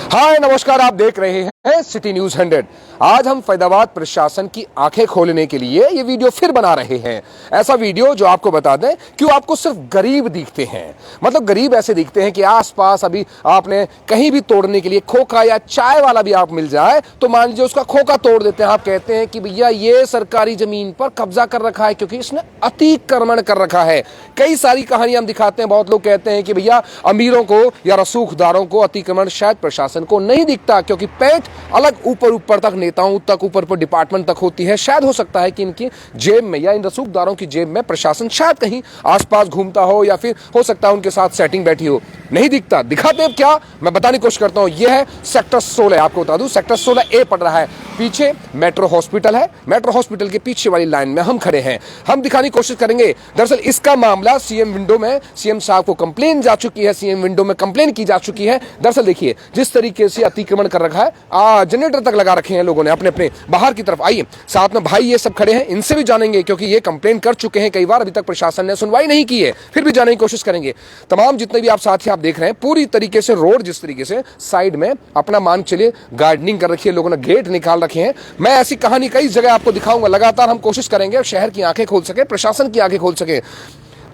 हाय नमस्कार, आप देख रहे हैं सिटी न्यूज 100। आज हम फैजाबाद प्रशासन की आंखें खोलने के लिए ये वीडियो फिर बना रहे हैं। ऐसा वीडियो जो आपको बता दें क्यों आपको सिर्फ गरीब दिखते हैं, मतलब गरीब ऐसे दिखते हैं कि आसपास अभी आपने कहीं भी तोड़ने के लिए खोखा या चाय वाला भी आप मिल जाए तो मान लीजिए उसका खोखा तोड़ देते हैं। आप कहते हैं कि भैया ये सरकारी जमीन पर कब्जा कर रखा है क्योंकि इसने अतिक्रमण कर रखा है। कई सारी कहानियां हम दिखाते हैं। बहुत लोग कहते हैं कि भैया अमीरों को या रसूखदारों को अतिक्रमण शायद प्रशासन को नहीं दिखता क्योंकि पेट अलग ऊपर तक नेताओं तक ऊपर डिपार्टमेंट तक होती है। शायद हो सकता है कि इनकी जेब में या इन रसूखदारों की जेब में प्रशासन शायद कहीं आसपास घूमता हो या फिर हो सकता है उनके साथ सेटिंग बैठी हो। नहीं दिखता, दिखाते हैं क्या, मैं बताने की कोशिश करता हूं। यह है सेक्टर 16। आपको बता दूं सेक्टर 16A पड़ रहा है। पीछे मेट्रो हॉस्पिटल है। मेट्रो हॉस्पिटल के पीछे वाली लाइन में हम खड़े हैं। हम दिखाने की कोशिश करेंगे। दरअसल इसका मामला सीएम विंडो में सीएम साहब को कंप्लेन जा चुकी है। सीएम विंडो में कंप्लेन की जा चुकी है। दरअसल देखिए जिस तरीके से अतिक्रमण कर रखा है, जनरेटर तक लगा रखे हैं लोगों ने अपने अपने बाहर की तरफ। आइए साथ में भाई ये सब खड़े हैं, इनसे भी जानेंगे क्योंकि ये कंप्लेन कर चुके हैं कई बार, अभी तक प्रशासन ने सुनवाई नहीं की है, फिर भी जानने की कोशिश करेंगे। तमाम जितने भी आप साथी आप देख रहे हैं, पूरी तरीके से रोड जिस तरीके से साइड में अपना मान चलिए गार्डनिंग कर रखी है, लोगों ने गेट निकाल रखे हैं। मैं ऐसी कहानी कई जगह आपको दिखाऊंगा। लगातार हम कोशिश करेंगे शहर की आंखें खोल सके, प्रशासन की आंखें खोल सके।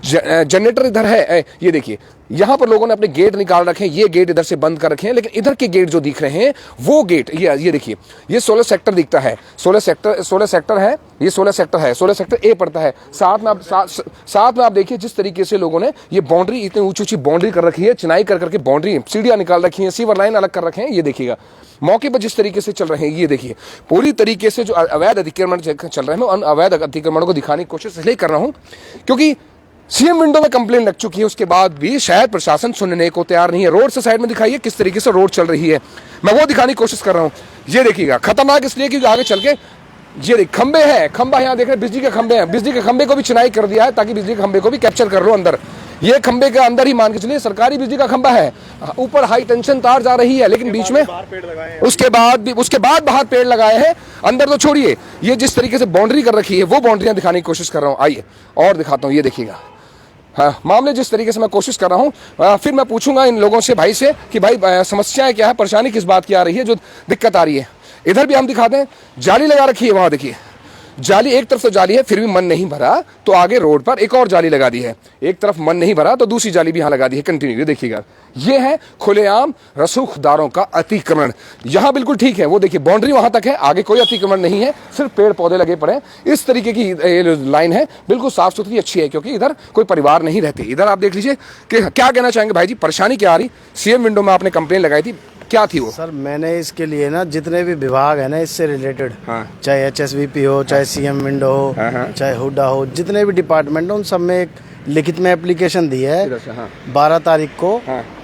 जनरेटर इधर है, ये देखिए यहां पर लोगों ने अपने गेट निकाल रखे हैं। ये गेट इधर से बंद कर रखे हैं, लेकिन इधर के गेट जो दिख रहे हैं वो गेट ये देखिए, ये 16 सेक्टर दिखता है। 16 सेक्टर है, ये 16 सेक्टर है। 16 सेक्टर ए पड़ता है। साथ में आप देखिए जिस तरीके से लोगों ने ये बाउंड्री, इतनी ऊंची बाउंड्री कर रखी है, चिनाई कर करके बाउंड्री, सीढ़ियां निकाल रखी है, सीवर लाइन अलग कर रखे हैं। ये देखिएगा मौके पर जिस तरीके से चल रहे हैं, ये देखिए पूरी तरीके से जो अवैध अतिक्रमण चल रहे हैं, उन अवैध अतिक्रमण को दिखाने की कोशिश इसलिए कर रहा हूं क्योंकि सीएम विंडो में कंप्लेन लग चुकी है, उसके बाद भी शायद प्रशासन सुनने को तैयार नहीं है। रोड से साइड में दिखाइए किस तरीके से रोड चल रही है, मैं वो दिखाने की कोशिश कर रहा हूं। ये देखिएगा खतरनाक इसलिए कि आगे चल के ये देख खंबे हैं, खंबा यहाँ देख रहे हैं, बिजली के खंबे हैं। बिजली के खंबे को भी चिनाई कर दिया है ताकि बिजली के खंबे को भी कैप्चर कर लो अंदर। ये खंबे के अंदर ही मान के चलिए सरकारी बिजली का खंबा है। ऊपर हाई टेंशन तार जा रही है, लेकिन बीच में उसके बाद बाहर पेड़ लगाए हैं। अंदर तो छोड़िए, ये जिस तरीके से बाउंड्री कर रखी है वो बाउंड्रियां दिखाने की कोशिश कर रहा हूँ। आइए और दिखाता हूँ, ये देखिएगा। हाँ, मामले जिस तरीके से मैं कोशिश कर रहा हूँ, फिर मैं पूछूंगा इन लोगों से, भाई से, कि भाई समस्याएं क्या है, परेशानी किस बात की आ रही है, जो दिक्कत आ रही है। इधर भी हम दिखाते हैं, जाली लगा रखी है, वहां देखिए जाली, एक तरफ से जाली है फिर भी मन नहीं भरा तो आगे रोड पर एक और जाली लगा दी है। एक तरफ मन नहीं भरा तो दूसरी जाली भी यहां लगा दी है। कंटिन्यू देखिएगा, ये है खुलेआम रसूखदारों का अतिक्रमण। यहां बिल्कुल ठीक है, वो देखिए बाउंड्री वहां तक है, आगे कोई अतिक्रमण नहीं है, सिर्फ पेड़ पौधे लगे पड़े हैं। इस तरीके की लाइन है, बिल्कुल साफ सुथरी अच्छी है क्योंकि इधर कोई परिवार नहीं रहते। इधर आप देख लीजिए कि क्या कहना चाहेंगे भाई जी, परेशानी क्या आ रही? सीएम विंडो में आपने कंप्लेन लगाई थी, क्या थी वो? सर मैंने इसके लिए ना जितने भी विभाग है ना इससे रिलेटेड, चाहे HSVP हो, चाहे सीएम विंडो हो, चाहे हुडा हो, जितने भी डिपार्टमेंट हो, उन सब में एक लिखित में एप्लीकेशन दी है 12 तारीख को।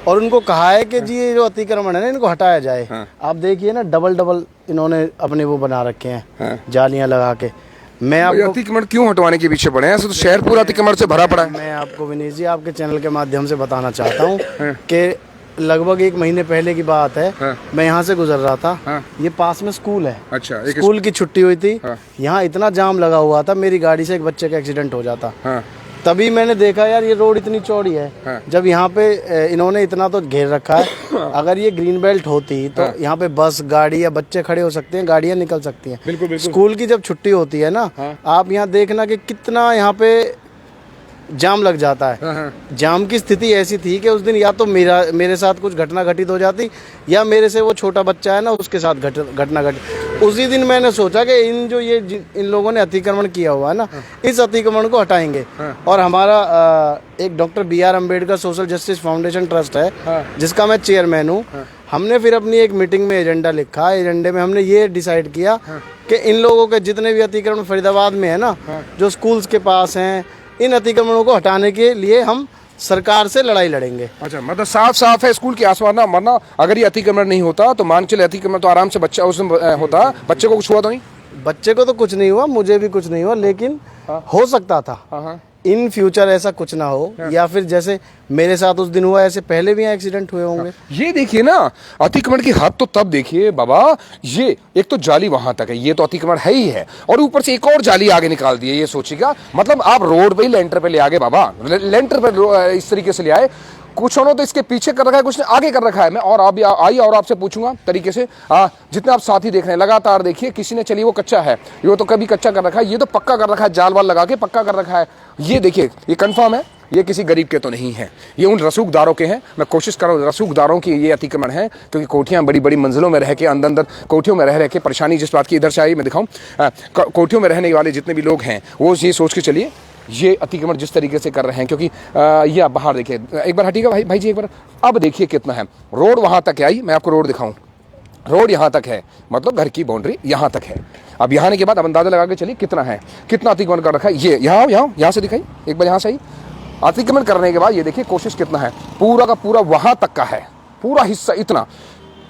और उनको कहा है कि जी ये जो अतिक्रमण है ना इनको हटाया जाए। आप देखिए ना डबल इन्होंने अपने वो बना रखे हैं जालियां लगा के। मैं आपको अतिक्रमण क्यों हटवाने के पीछे पड़े हैं? ऐसे तो शहर पूरा अतिक्रमण से भरा पड़ा है। मैं आपको विनीत जी आपके चैनल के माध्यम से बताना चाहता हूँ कि लगभग 1 महीने पहले की बात है। मैं यहाँ से गुजर रहा था। ये पास में स्कूल है। अच्छा, स्कूल की छुट्टी हुई थी। यहाँ इतना जाम लगा हुआ था, मेरी गाड़ी से एक बच्चे का एक्सीडेंट हो जाता। तभी मैंने देखा यार ये रोड इतनी चौड़ी है। जब यहाँ पे इन्होंने इतना तो घेर रखा है, अगर ये ग्रीन बेल्ट होती तो यहाँ पे बस, गाड़ी या बच्चे खड़े हो सकते हैं, गाड़ियाँ निकल सकती हैं। बिल्कुल। स्कूल की जब छुट्टी होती है ना, आप यहाँ देखना कि कितना यहाँ पे जाम लग जाता है। जाम की स्थिति ऐसी थी कि उस दिन या तो मेरे साथ कुछ घटना घटित हो जाती या मेरे से वो छोटा बच्चा है ना उसके साथ घटना घटित। उसी दिन मैंने सोचा कि इन लोगों ने अतिक्रमण किया हुआ है ना, इस अतिक्रमण को हटाएंगे। और हमारा एक doctor BR Ambedkar social justice foundation trust है जिसका मैं चेयरमैन हूँ। हमने फिर अपनी एक मीटिंग में एजेंडा लिखा। एजेंडे में हमने ये डिसाइड किया कि इन लोगों के जितने भी अतिक्रमण फरीदाबाद में है ना, जो स्कूल्स के पास हैं, इन अतिक्रमणों को हटाने के लिए हम सरकार से लड़ाई लड़ेंगे। अच्छा, मतलब साफ है स्कूल के आसपास ना, वरना अगर ये अतिक्रमण नहीं होता तो मान चले अतिक्रमण तो आराम से बच्चा उसमें होता। बच्चे को कुछ हुआ तो नहीं? बच्चे को तो कुछ नहीं हुआ, मुझे भी कुछ नहीं हुआ, लेकिन हो सकता था इन फ्यूचर ऐसा कुछ ना हो। या फिर जैसे मेरे साथ उस दिन हुआ, ऐसे पहले भी यहाँ एक्सीडेंट हुए होंगे। ये देखिए ना, अतिक्रमण की हद तो तब देखिए बाबा, ये एक तो जाली वहां तक है, ये तो अतिक्रमण है ही है, और ऊपर से एक और जाली आगे निकाल दी है। ये सोचिएगा, मतलब आप रोड पे ही लेंटर पे ले आगे बाबा, लेंटर पे इस तरीके से ले आए। कुछ ने तो इसके पीछे कर रखा है, कुछ ने आगे कर रखा है। मैं और अभी आइए और आपसे पूछूंगा तरीके से। जितने आप साथी देख रहे हैं लगातार देखिए, किसी ने चलिए वो कच्चा है, ये तो कभी कच्चा कर रखा है, ये तो पक्का कर रखा है, जाल वाल लगा के पक्का कर रखा है। ये देखिए, ये कंफर्म है, ये किसी गरीब के तो नहीं है, ये उन रसूखदारों के हैं। मैं कोशिश कर रहा हूँ, रसूखदारों की ये अतिक्रमण है, क्योंकि कोठियाँ बड़ी बड़ी मंजिलों में रह के अंदर कोठियों में रह के परेशानी जिस बात की, इधर से आइए मैं दिखाऊँ, कोठियों में रहने वाले जितने भी लोग हैं वो ये सोच के चलिए ये अतिक्रमण जिस तरीके से कर रहे हैं, क्योंकि ये आप बाहर देखिए, एक बार हटिएगा भाई जी एक बार, अब देखिए कितना है। रोड वहाँ तक है, आई मैं आपको रोड दिखाऊँ, रोड यहाँ तक है, मतलब घर की बाउंड्री यहाँ तक है। अब यहाँ आने के बाद अब अंदाजा लगा के चलिए कितना है, कितना अतिक्रमण कर रखा है। ये यहाँ से दिखाई, एक बार यहाँ से आई, अतिक्रमण करने के बाद ये देखिए कोशिश कितना है, पूरा का पूरा वहाँ तक का है, पूरा हिस्सा इतना,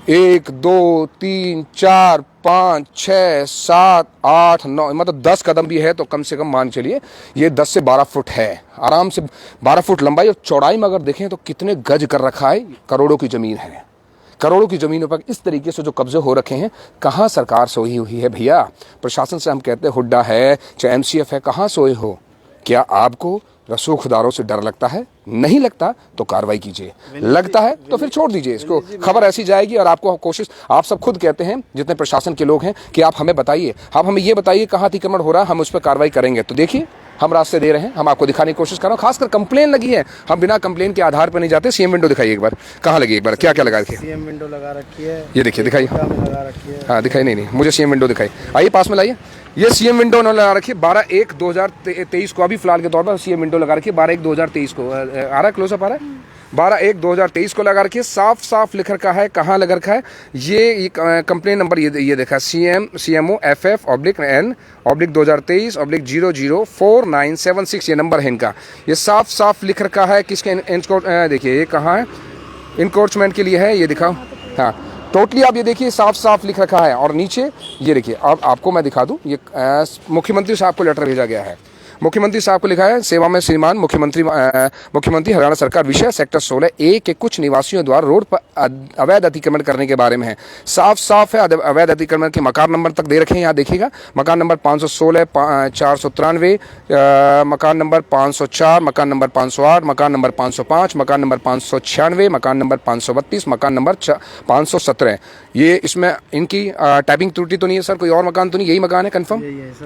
1 2 3 4 5 6 7 8 9, मतलब 10 कदम भी है तो कम से कम मान चलिए ये 10 से 12 फुट है, आराम से 12 फुट लंबाई। और चौड़ाई में अगर देखें तो कितने गज कर रखा है, करोड़ों की ज़मीन है, करोड़ों की ज़मीनों पर इस तरीके से जो कब्जे हो रखे हैं। कहाँ सरकार सोई हुई है भैया? प्रशासन से हम कहते हैं हुड्डा है चाहे MCF है, कहाँ सोए हो? क्या आपको रसूखदारों से डर लगता है? नहीं लगता तो कार्रवाई कीजिए, लगता है तो फिर छोड़ दीजिए इसको। खबर ऐसी जाएगी और आपको कोशिश, आप सब खुद कहते हैं जितने प्रशासन के लोग हैं कि आप हमें बताइए, आप हमें ये बताइए कहाँ अतिक्रमण हो रहा है, हम उस पर कार्रवाई करेंगे। तो देखिए हम रास्ते दे रहे हैं, हम आपको दिखाने की कोशिश कर रहे हैं। खासकर कंप्लेन लगी है, हम बिना कंप्लेन के आधार पर नहीं जाते। सीएम विंडो दिखाइए एक बार, कहाँ लगी, एक बार क्या क्या लगा रखी है? सीएम विंडो लगा रखी है, ये देखिए, दिखाइए, लगा रखी है। हाँ दिखाई, नहीं मुझे सीएम विंडो दिखाई, आइए पास में लाइए। ये सीएम विंडो उन्होंने लगा रखी है 12/1/2023 को, अभी फिलहाल के तौर पर सीएम विंडो लगा रखी है 12/1/2023 को। आ रहा है क्लोजअप, आ रहा है 12/1/2023 को लगा रखी है, साफ साफ लिख रखा है, कहाँ लगा रखा है ये कंप्लेन नंबर, ये देखा CMO FF/N/2023/004976, ये नंबर है इनका, ये साफ साफ लिख रखा है किसके, देखिए ये कहाँ है, इनक्रोचमेंट के लिए है, ये दिखाओ, हाँ टोटली आप ये देखिए साफ साफ लिख रखा है। और नीचे ये देखिए, अब आपको मैं दिखा दूं, ये मुख्यमंत्री साहब को लेटर भेजा गया है, मुख्यमंत्री साहब को लिखा है, सेवा में श्रीमान मुख्यमंत्री हरियाणा सरकार, विषय सेक्टर 16A के कुछ निवासियों द्वारा रोड पर अवैध अतिक्रमण करने के बारे में है। साफ साफ है, अवैध अतिक्रमण के मकान नंबर तक दे रखे हैं, यहाँ देखिएगा, मकान नंबर 516 493, मकान नंबर 504, मकान नंबर 508, मकान नंबर 505, मकान नंबर 596, मकान नंबर 532, मकान नंबर 517। ये इसमें इनकी टाइपिंग त्रुटि तो नहीं है सर? कोई और मकान तो नहीं, यही मकान है कंफर्म?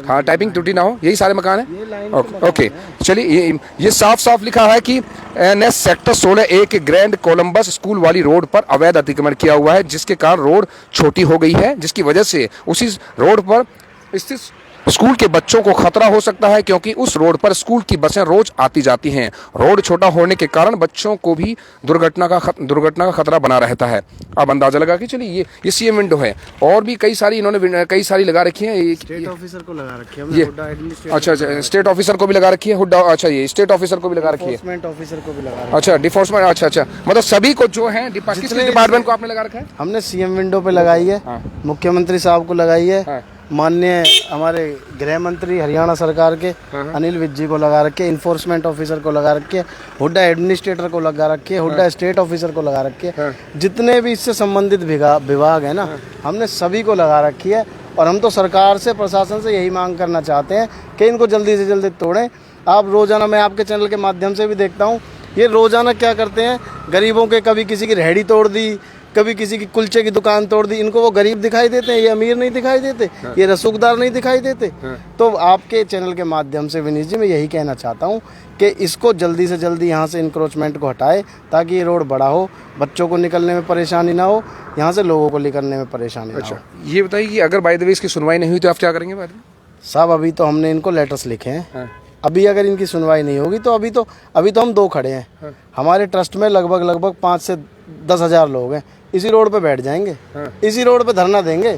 हाँ टाइपिंग त्रुटि ना हो, यही सारे मकान है। ओके चलिए, ये साफ साफ लिखा है कि NS सेक्टर 16A के ग्रैंड कोलंबस स्कूल वाली रोड पर अवैध अतिक्रमण किया हुआ है, जिसके कारण रोड छोटी हो गई है, जिसकी वजह से उसी रोड पर स्थित स्कूल के बच्चों को खतरा हो सकता है, क्योंकि उस रोड पर स्कूल की बसें रोज आती जाती हैं। रोड छोटा होने के कारण बच्चों को भी दुर्घटना का खतरा बना रहता है। अब अंदाजा लगा के चलिए, ये सीएम विंडो है, और भी कई सारी इन्होंने कई सारी लगा रखी है। स्टेट ऑफिसर को लगा रखी है, ये अच्छा, स्टेट ऑफिसर को भी लगा रखी है हुड्डा, अच्छा ये स्टेट ऑफिसर को भी लगा रखी है, ऑफिसर को भी लगा, अच्छा डिफोर्समेंट, अच्छा मतलब सभी को जो है, किस डिपार्टमेंट को आपने लगा रखा है? हमने सीएम विंडो पे लगाई है, मुख्यमंत्री साहब को लगाई है, माननीय हमारे गृह मंत्री हरियाणा सरकार के अनिल विज जी को लगा रखे, इन्फोर्समेंट ऑफिसर को लगा रखे, हुड्डा एडमिनिस्ट्रेटर को लगा रखे, हुड्डा स्टेट ऑफिसर को लगा रखे, जितने भी इससे संबंधित विभाग है ना, हमने सभी को लगा रखी है। और हम तो सरकार से, प्रशासन से यही मांग करना चाहते हैं कि इनको जल्दी से जल्दी तोड़ें। आप रोजाना, मैं आपके चैनल के माध्यम से भी देखता हूँ, ये रोजाना क्या करते हैं, गरीबों के, कभी किसी की रेहड़ी तोड़ दी, कभी किसी की कुलचे की दुकान तोड़ दी। इनको वो गरीब दिखाई देते हैं, ये अमीर नहीं दिखाई देते, ये रसूखदार नहीं दिखाई देते। तो आपके चैनल के माध्यम से विनीत जी मैं यही कहना चाहता हूँ कि इसको जल्दी से जल्दी यहाँ से इंक्रोचमेंट को हटाए, ताकि ये रोड बड़ा हो, बच्चों को निकलने में परेशानी ना हो, यहाँ से लोगों को निकलने में परेशानी ना हो। ये बताइए कि अगर बाय द वे इसकी सुनवाई नहीं हुई तो आप क्या करेंगे बाद में? साहब अभी तो हमने इनको लेटर्स लिखे हैं, अभी अगर इनकी सुनवाई नहीं होगी तो अभी तो हम 2 खड़े हैं। हमारे ट्रस्ट में लगभग 5 से 10 हज़ार लोग हैं, इसी रोड पे बैठ जाएंगे, इसी रोड पे धरना देंगे,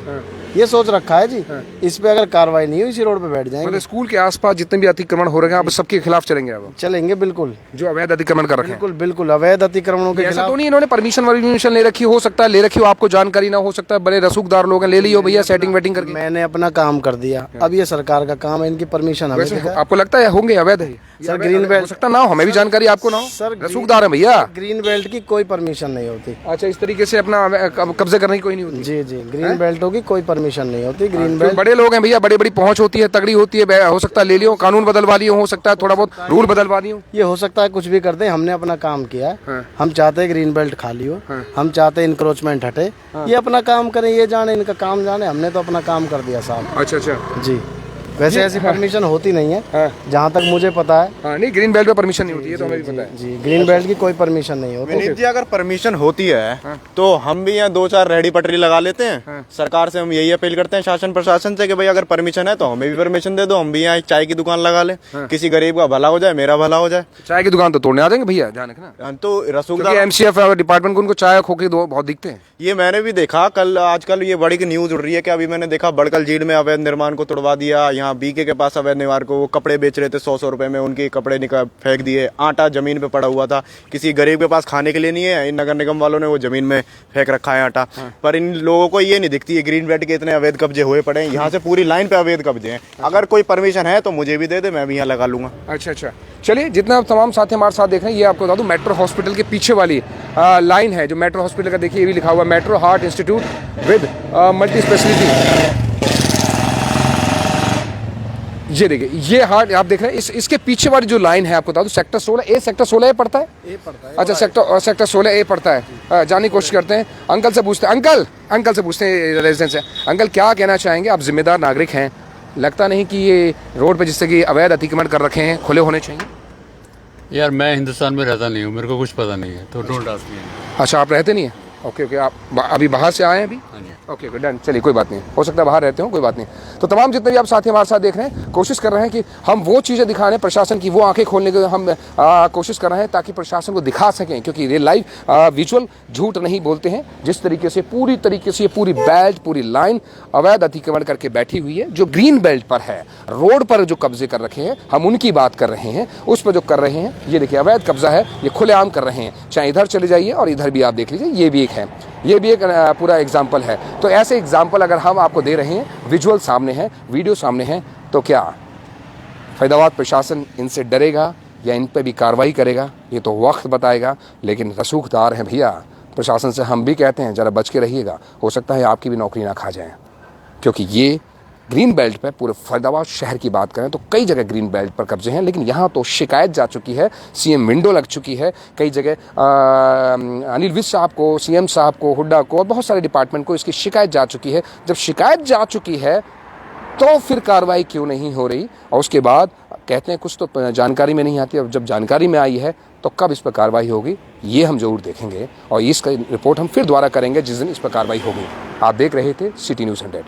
ये सोच रखा है जी। इस पे अगर कार्रवाई नहीं हुई, इसी रोड पे बैठ जाएंगे। मतलब स्कूल के आसपास जितने भी अतिक्रमण हो रहे हैं आप सबके खिलाफ चलेंगे? अब चलेंगे बिल्कुल, जो अवैध अतिक्रमण कर रखे हैं। बिल्कुल अवैध अतिक्रमणों के खिलाफ। तो नहीं इन्होंने परमिशन ले रखी, हो सकता है ले रखी हो, आपको जानकारी ना हो सकता है, बड़े रसूखदार लोग हैं, ले लियो भैया सेटिंग वेटिंग करके। मैंने अपना काम कर दिया, अब ये सरकार का काम है, इनकी परमिशन हमें। आपको लगता है होंगे अवैध है सर? ग्रीन बेल्ट हो सकता ना हो, हमें भी जानकारी आपको ना हो सर, रसूखदार है भैया। ग्रीन बेल्ट की कोई परमिशन नहीं होती। अच्छा, इस तरीके से अपना कब्जे करने की कोई नहीं होती? जी, ग्रीन बेल्टों की कोई परमिशन परमिशन नहीं होती ग्रीन जो बेल्ट। बड़े लोग हैं भैया, बड़ी बड़ी पहुंच होती है, तगड़ी होती है, हो सकता है ले लियो, कानून बदलवा लियो, हो सकता है थोड़ा बहुत रूल बदलवा दियो। ये हो सकता है कुछ भी कर दें, हमने अपना काम किया है। हाँ। हम चाहते हैं ग्रीन बेल्ट खाली हो, हम चाहते हैं इंक्रोचमेंट हटे, ये अपना काम करें, ये जाने इनका काम जाने, हमने तो अपना काम कर दिया साहब। अच्छा अच्छा। जी, वैसे ऐसी परमिशन होती नहीं है हाँ। जहाँ तक मुझे पता है। हाँ, नहीं ग्रीन बेल्ट पे परमिशन नहीं होती है, तो हमें भी पता है। जी, ग्रीन बेल्ट की कोई परमिशन नहीं होती। विनीत जी, अगर परमिशन होती है तो हम भी यहाँ 2-4 रेहड़ी पटरी लगा लेते हैं। सरकार से हम यही अपील करते हैं, शासन प्रशासन से, कि भाई अगर परमिशन है तो हमें भी परमिशन दे दो, हम भी यहाँ एक चाय की दुकान लगा लें, किसी गरीब का भला हो जाए, मेरा भला हो जाए। चाय की दुकान तो तोड़ने आ जाएंगे भैया, ध्यान रखना। तो रसूखदार एमसीएफ डिपार्टमेंट को उनको चाय खोखे दो बहुत दिखते हैं। ये मैंने भी देखा, कल आजकल ये बड़ी की न्यूज उड़ रही है कि अभी मैंने देखा बड़कल झील में अवैध निर्माण को तोड़वा दिया। यहाँ बीके के पास अवैध निर्माण को वो कपड़े बेच रहे थे 100 रुपए में, उनके कपड़े निकाल फेंक दिए। आटा जमीन पे पड़ा हुआ था, किसी गरीब के पास खाने के लिए नहीं है, इन नगर निगम वालों ने वो जमीन में फेंक रखा है आटा। पर इन लोगों को ये नहीं दिखती है ग्रीन बेल्ट के इतने अवैध कब्जे हुए पड़े हैं, यहाँ से पूरी लाइन पे अवैध कब्जे हैं। अगर कोई परमिशन है तो मुझे भी दे दे, मैं भी यहाँ लगा लूंगा। अच्छा अच्छा, चलिए जितना तमाम साथी हमारे साथ देख रहे हैं, ये आपको बता दूं मेट्रो हॉस्पिटल के पीछे वाली लाइन है, जो मेट्रो हॉस्पिटल का देखिए ये भी लिखा हुआ है, metro heart institute with multi speciality. ये देखिए, ये हार्ट आप देख रहे हैं, इसके पीछे वाली जो लाइन है आपको बता दूं, सेक्टर 16 ए, सेक्टर 16 ए पड़ता है। ए पड़ता है। अच्छा, सेक्टर 16 ए पड़ता है। जाने की कोशिश करते हैं, अंकल से पूछते हैं, अंकल से पूछते हैं रेजिडेंस से, अंकल क्या कहना चाहेंगे, आप जिम्मेदार नागरिक हैं, लगता नहीं कि ये रोड पे जिससे कि अवैध अतिक्रमण कर रखे हैं खुले होने चाहिए? यार मैं हिंदुस्तान में रहता नहीं हूँ, मेरे को कुछ पता नहीं है, तो डोंट आस्क मी। अच्छा, आप रहते नहीं हैं? ओके ओके, आप अभी बाहर से आए हैं अभी? हाँ जी। ओके ओके, डन, चलिए कोई बात नहीं, हो सकता है बाहर रहते हो, कोई बात नहीं। तो तमाम जितने भी आप साथी हमारे साथ देख रहे हैं, कोशिश कर रहे हैं कि हम वो चीज़ें दिखाने, प्रशासन की वो आंखें खोलने की हम कोशिश कर रहे हैं, ताकि प्रशासन को दिखा सकें, क्योंकि ये लाइव विजुअल झूठ नहीं बोलते हैं। जिस तरीके से पूरी तरीके से पूरी बेल्ट, पूरी लाइन अवैध अतिक्रमण करके बैठी हुई है, जो ग्रीन बेल्ट पर है, रोड पर जो कब्जे कर रखे हैं, हम उनकी बात कर रहे हैं। उस पर जो कर रहे हैं, ये देखिए अवैध कब्जा है, ये खुलेआम कर रहे हैं। चाहे इधर चले जाइए और इधर भी आप देख लीजिए, ये भी एक है, ये भी एक पूरा एग्जाम्पल है। तो ऐसे एग्जाम्पल अगर हम आपको दे रहे हैं, विजुअल सामने है, वीडियो सामने है, तो क्या फैदाबाद प्रशासन इनसे डरेगा या इन पर भी कार्रवाई करेगा? ये तो वक्त बताएगा। लेकिन रसूखदार हैं भैया, प्रशासन से हम भी कहते हैं ज़रा बच के रहिएगा, हो सकता है आपकी भी नौकरी ना खा जाए। क्योंकि ये ग्रीन बेल्ट पे, पूरे फरीदाबाद शहर की बात करें तो कई जगह ग्रीन बेल्ट पर कब्जे हैं, लेकिन यहाँ तो शिकायत जा चुकी है, सीएम विंडो लग चुकी है कई जगह, अनिल विज साहब को, सीएम साहब को, हुड्डा को और बहुत सारे डिपार्टमेंट को इसकी शिकायत जा चुकी है। जब शिकायत जा चुकी है तो फिर कार्रवाई क्यों नहीं हो रही? और उसके बाद कहते हैं कुछ तो जानकारी में नहीं आती, अब जब जानकारी में आई है तो कब इस पर कार्रवाई होगी, ये हम जरूर देखेंगे और इसका रिपोर्ट हम फिर दोबारा करेंगे जिस दिन इस पर कार्रवाई होगी। आप देख रहे थे सिटी न्यूज़ 100।